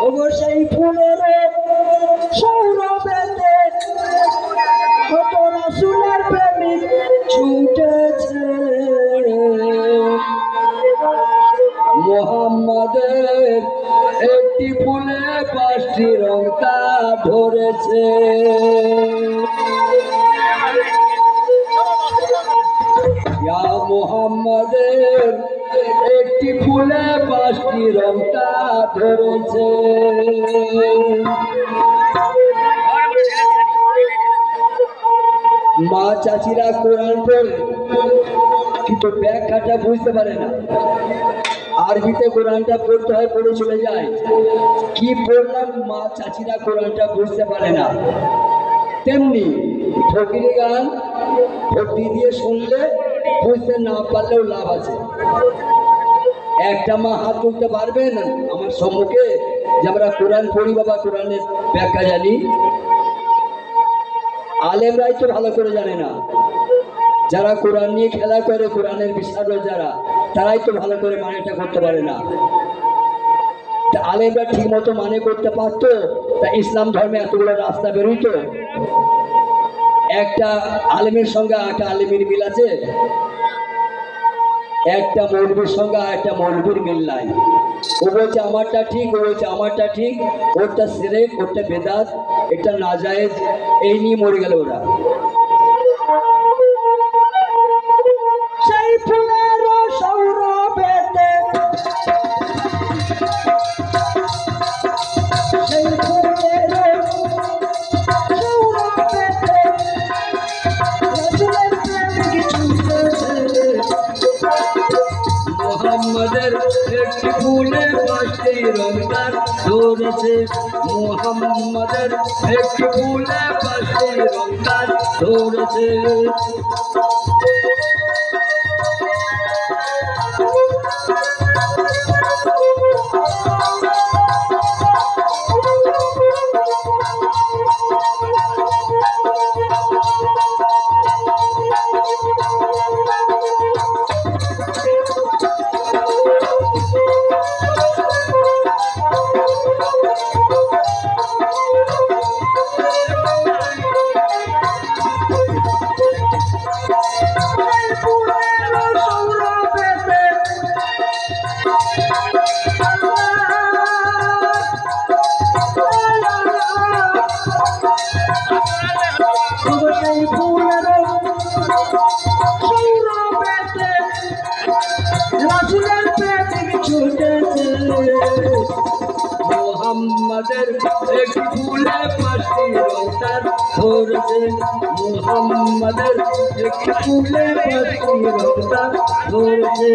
অবশ্যই ফুলের সৌরভেতে কত রাসূলের প্রেমিক ছুটেছে। মুহাম্মাদের একটি ফুলে 5টি রং তা ধরেছে। ইয়া মুহাম্মাদের একটি ফুলে 5টি রং তা ধরেছে। মা চাচিরা কোরআন পড়ে কিন্তু ব্যাখ্যাটা বুঝতে পারে না। আরবিতে কোরআনটা পড়তে হয়, পড়ে চলে যায়। কি পড়লাম মা চাচিরা কোরআনটা বুঝতে পারে না। তেমনি ফকিরি গান ভক্তি দিয়ে শুনলে বুঝতে না পারলেও লাভ আছে। একটা মা হাত তুলতে পারবেন আমার সম্মুখে যে আমরা কোরআন পড়ি বাবা, কোরআনের ব্যাখ্যা জানি? আলেমরাই তো ভালো করে জানে না। যারা কোরআন নিয়ে খেলা করে, কোরআনের বিশারদ যারা, তারাই তো ভালো করে মানেটা করতে পারে না। আলেমরা ঠিক মতো মানে করতে পারতো, তা ইসলাম ধর্মে এতগুলো রাস্তা বেরোইতো? একটা আলেমের সঙ্গে একটা আলেমের মিল আছে? একটা মৌলবীর সঙ্গে একটা মৌলবীর মিল নাই। ও বলছে আমারটা ঠিক, ও বলছে আমারটা ঠিক, ওরটা শিরক, ওরটা বেদাত, এটা নাজায়েজ, এই নিয়ে মরে গেল ওরা। সেই ফুলের সৌরভেতে সেই ফুলের সৌরভেতে রাসূলের প্রেমিক ছুটেছে। মুহাম্মাদের একটি ফুলে 5টি রং তার ধরেছে। মুহাম্মাদের একটি ফুলে 5টি রং তার ধরেছে। মুহাম্মাদের একটি ফুলে 5টি রং তার ধরেছে। মুহাম্মাদের একটি ফুলে 5টি রং তার ধরেছে।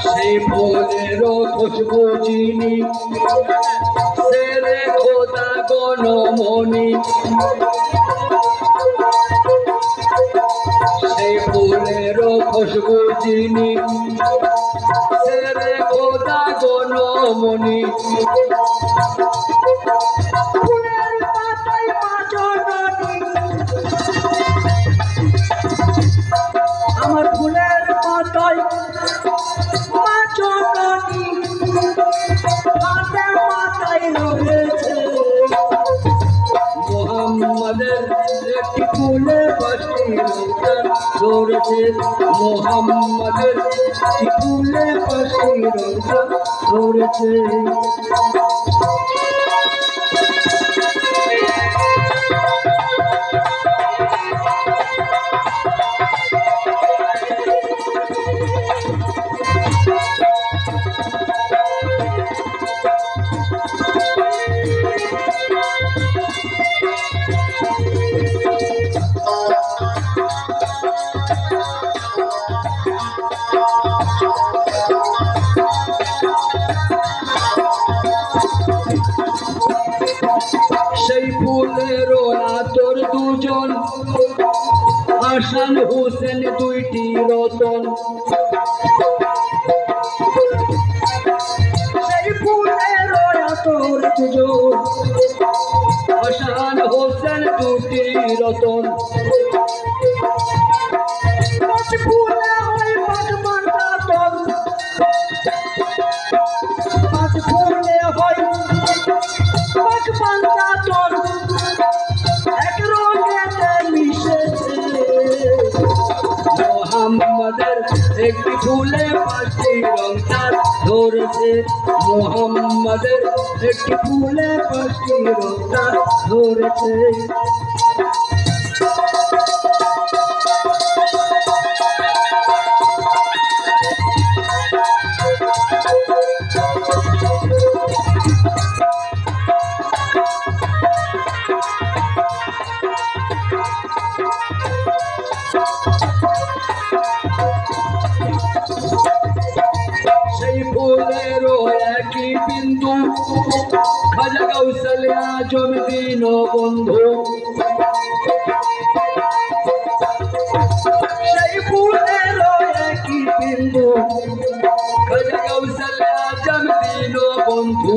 সেই ফুলেরও খুশবু চিনি, সেরে খোদা গণমণি। সেই ফুলেরও খুশবু চিনি, সেরে খোদা গণমণি। ফুলের পাতায় মা জননী, আমার ফুলের পাতায় মা জননী, হাতে মাথায় রয়েছে। মুহাম্মাদের একটি ফুলে 5টি রং তার ধরেছে। মুহাম্মাদের একটি ফুলে 5টি রং তার ধরেছে। সেই ফুলের আতর দুজন, হাসান হোসেন দুইটি রতন। সেই ফুলের আতর দুজন, হাসান হোসেন দুটি রতন। ফুলে হয় পাঁচমান দাতন, পাঁচ ফুলে হয় পাঁচমান দাতন, এক রঙেতে মিশেছে। মোহাম্মদের একটি ফুলে পাঁচটি রং তার ধরেছে। মোহাম্মদের একটি ফুলে পাঁচটি রং তার ধরেছে। সেই ফুলেরও একই বিন্দু, খাজা গৌসুল আজম দীনবন্ধু। সেই ফুলেরও একই বিন্দু, খাজা গৌসুল আজম দীনবন্ধু।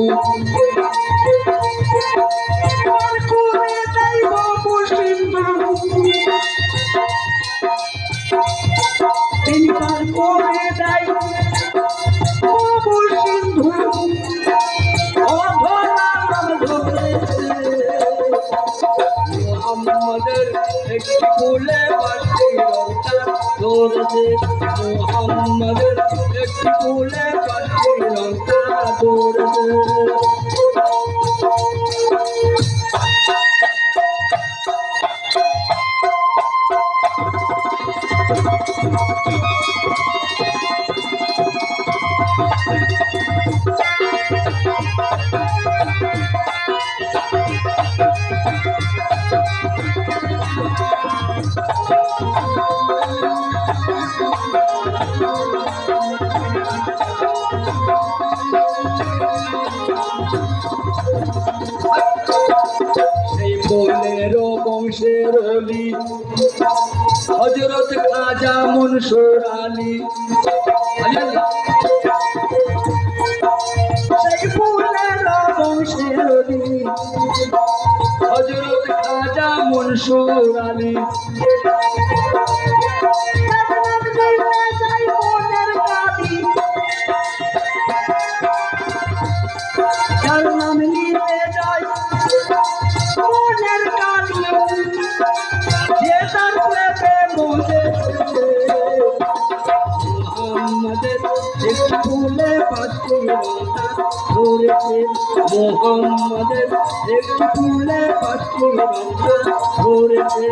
তিনি পার করে দেয় সিন্ধু, মোহাম্মদের একটি ফুলে পাঁচটি রং তার ধরেছে। মোহাম্মদের একটি ফুলে পাঁচটি রং তার ধরেছে। সেই ফুলেরও বংশের অলি হযরত খাজা মনসুর আলী। সেই ফুলেরও বংশের অলি হযরত খাজা মনসুর আলী। যার নাম নিতে যায় মনের কালি, যে তার প্রেমে বসেছে। মোহাম্মদের একটি ফুলে পাঁচটি রং তার ধরেছে। মোহাম্মদের একটি ফুলে পাঁচটি রং তার ধরেছে।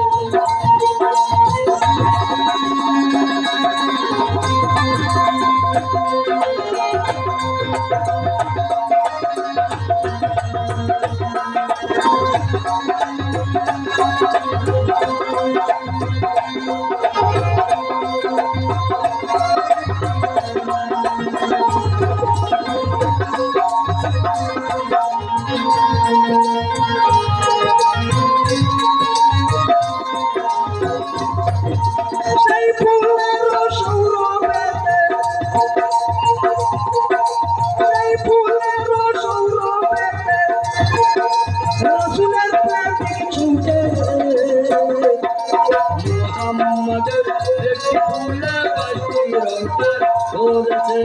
সেই ফুলের সৌরভেতে, সেই ফুলের সৌরভেতে রাসূলের প্রেমিক ছুটেছে। মোহাম্মদের একটি ফুলে পাঁচটি রং তার ধরেছে।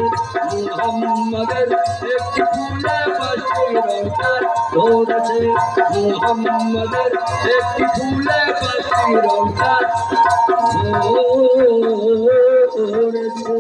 মোহাম্মদের একটি ফুলে পাঁচটি রং তার ধরেছে। মোহাম্মদের একটি ফুলে পাঁচটি রং তার ধরেছে।